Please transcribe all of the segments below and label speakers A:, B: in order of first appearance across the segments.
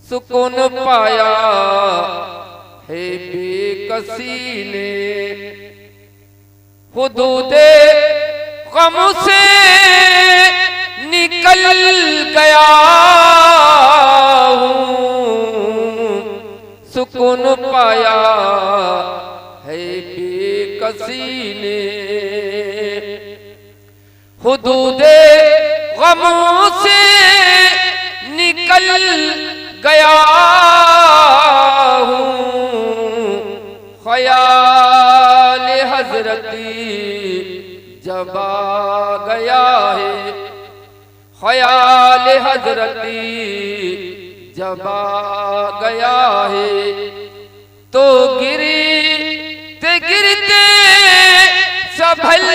A: सुकून पाया है बेकसी ने, हुदूदे गम से निकल गया हूँ, सुकून पाया है बेकसी ने, हुदूदे गम से निकल गया हूँ, ख्याल हजरती जब आ गया है, ख्याल हजरती जब आ गया है, तो गिरते गिरते संभल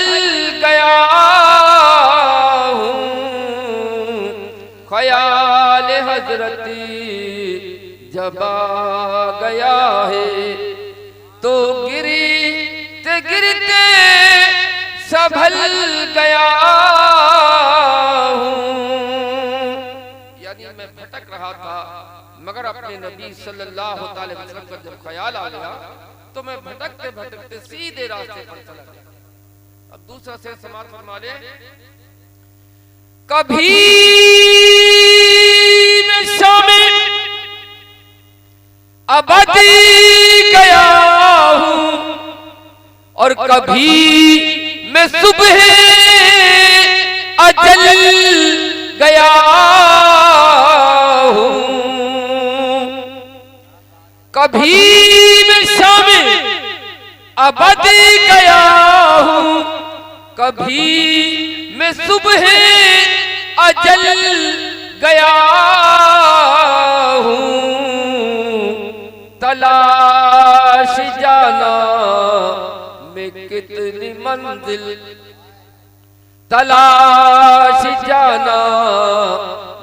A: गया हूँ, ख्याल हजरती जब आ गया है, तो गिरते गिरते संभल गया हूँ। यानी मैं भटक रहा था मगर अपने नबी सल्लल्लाहु अलैहि वसल्लम का जब ख्याल आ गया तो मैं भटकते भटकते सीधे रास्ते पर चला गया। अब दूसरा शेर समाप्त फरमा ले। कभी मैं शामिल अबदी गया हूँ और कभी मैं सुबह अजल गया हूँ, कभी मैं शामिल अबदी गया हूँ, कभी मैं सुबह अजल गया हूँ, तलाश जाना में कितनी मंजिल, तलाश जाना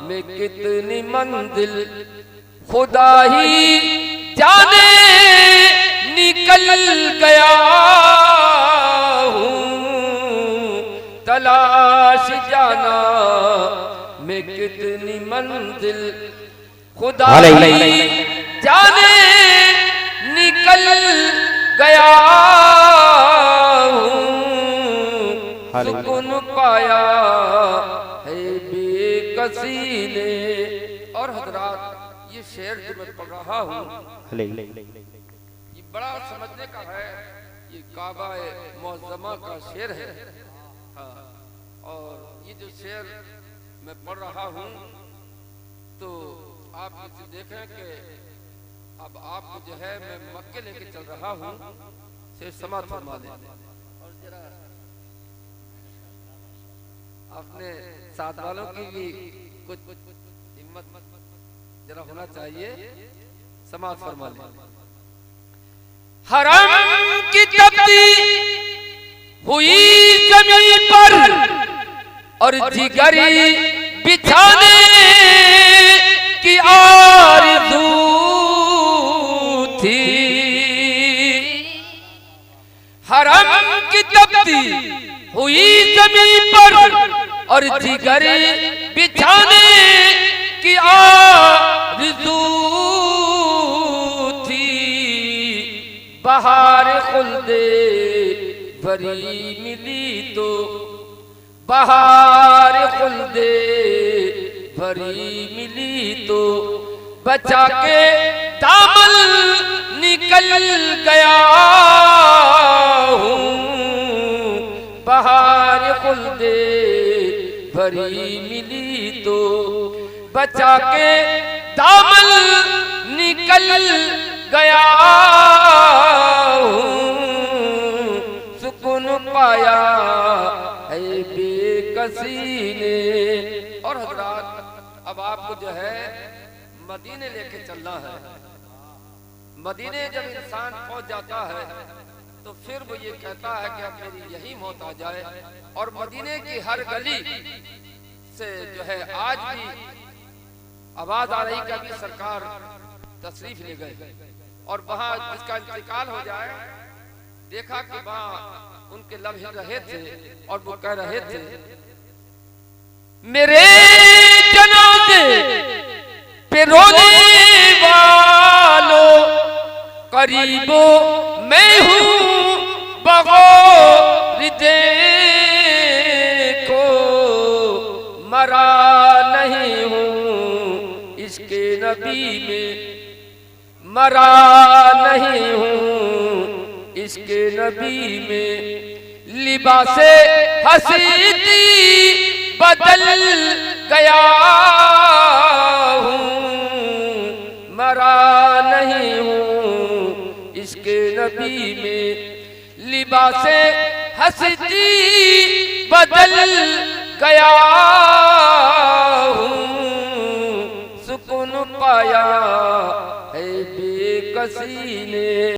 A: में कितनी मंजिल, खुदा ही जाने निकल गया हूँ, तलाश जाना में कितनी मंजिल, खुदा ही जाने निकल गया हूँ, सुकून पाया है बेकसी ने। और हजरात ये शेर जो मैं पढ़ रहा हूँ ये बड़ा समझने का है, ये काबा मुअज़्ज़मा का शेर है। हाँ, और ये जो शेर मैं पढ़ रहा हूँ तो आप इसे देखें कि अब आपको जो है मैं मक्के लेके चल रहा हूँ, से समाप्त फरमा दें। और जरा अपने साथ वालों की भी कुछ हिम्मत जरा होना चाहिए, समाप्त फरमा लें। हरम की तपती हुई जमीन पर और जिगरी बिछाने की आरज़ू थी, हरम की तपती हुई जमीन पर और जिगरी बिछाने की आरज़ू थी, बहार खुल्दे भरी मिली तो, बहार खुल्दे भरी मिली तो, बचा के दामन निकल गया हूँ, बहार खुल्दे भरी मिली तो, बचा के दामन निकल गया हूँ, सुकून पाया है बेकसी ने। और हजरात अब आपको जो है मदीने लेके चलना है। मदीने जब इंसान पहुंच जाता है तो फिर वो ये कहता है कि अब मेरी यही मौत आ जाए। और मदीने की हर गली से जो है आज भी आवाज आ रही कि अभी सरकार तशरीफ ले गए, और वहां जिसका इंतकाल हो जाए देखा कि वहां उनके लब हिल रहे थे और वो कह रहे थे, मेरे जनाजे पे रोने गरीबो मैं हूँ बगौर देखो, मरा नहीं हूँ इसके नबी में, मरा नहीं हूँ इसके नबी में। लिबासे हसीती बदल गया हूँ, मरा नहीं हूँ इसके नबी में। लिबासे हसीती बदल गया हूँ, सुकून पाया है बेकसी ने।